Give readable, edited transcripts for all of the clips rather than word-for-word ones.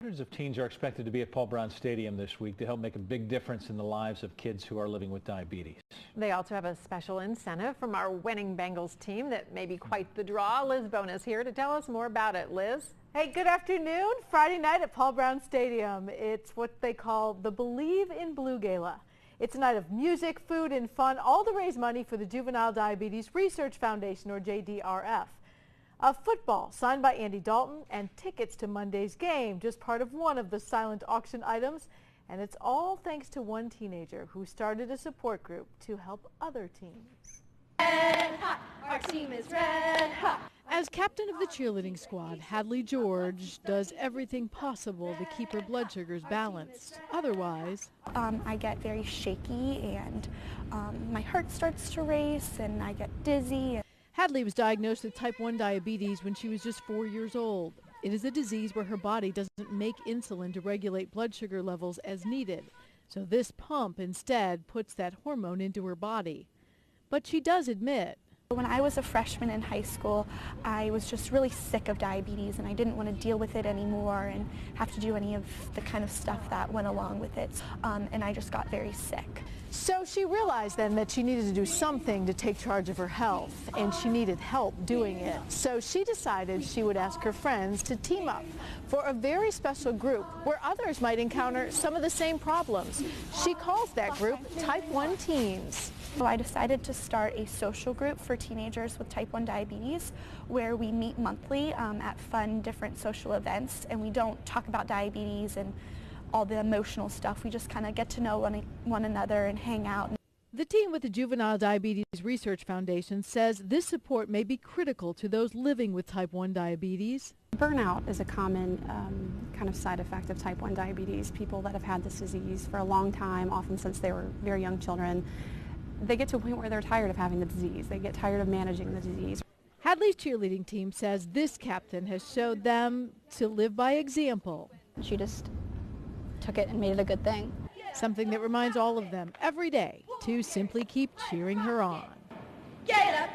Hundreds of teens are expected to be at Paul Brown Stadium this week to help make a big difference in the lives of kids who are living with diabetes. They also have a special incentive from our winning Bengals team that may be quite the draw. Liz Bona's here to tell us more about it. Liz? Hey, good afternoon. Friday night at Paul Brown Stadium. It's what they call the Believe in Blue Gala. It's a night of music, food, and fun, all to raise money for the Juvenile Diabetes Research Foundation, or JDRF. A football signed by Andy Dalton and tickets to Monday's game, just part of one of the silent auction items. And it's all thanks to one teenager who started a support group to help other teams. Red hot, our team is red hot. As captain of the cheerleading squad, Hadley George does everything possible to keep her blood sugars balanced. Otherwise, I get very shaky and my heart starts to race and I get dizzy. Hadley was diagnosed with type 1 diabetes when she was just 4 years old. It is a disease where her body doesn't make insulin to regulate blood sugar levels as needed. So this pump instead puts that hormone into her body. But she does admit, when I was a freshman in high school, I was just really sick of diabetes and I didn't want to deal with it anymore and have to do any of the kind of stuff that went along with it. And I just got very sick. So she realized then that she needed to do something to take charge of her health, and she needed help doing it. So she decided she would ask her friends to team up for a very special group where others might encounter some of the same problems. She calls that group Type 1 Teens. So I decided to start a social group for teenagers with type 1 diabetes where we meet monthly at fun different social events, and we don't talk about diabetes and all the emotional stuff. We just kind of get to know one another and hang out. the team with the Juvenile Diabetes Research Foundation says this support may be critical to those living with type 1 diabetes. Burnout is a common kind of side effect of type 1 diabetes. People that have had this disease for a long time, often since they were very young children, they get to a point where they're tired of having the disease. They get tired of managing the disease. Hadley's cheerleading team says this captain has showed them to live by example. She just took it and made it a good thing. Something that reminds all of them every day to simply keep cheering her on. Get up,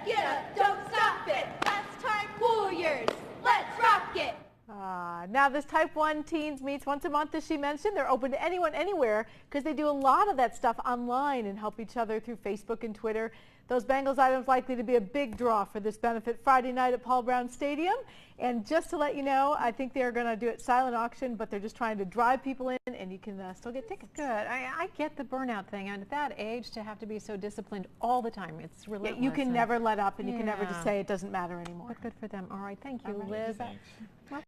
don't stop it. Last time Warriors, let's rock it. Now this Type 1 Teens meets once a month, as she mentioned. They're open to anyone, anywhere, because they do a lot of that stuff online and help each other through Facebook and Twitter. Those Bengals items likely to be a big draw for this benefit Friday night at Paul Brown Stadium. And just to let you know, I think they're going to do it silent auction, but they're just trying to drive people in, and you can still get tickets. Good. I get the burnout thing, and at that age to have to be so disciplined all the time, it's relentless. Yeah, you can never let up, and you can never just say it doesn't matter anymore. But good for them. All right, thank you, All right. Liz.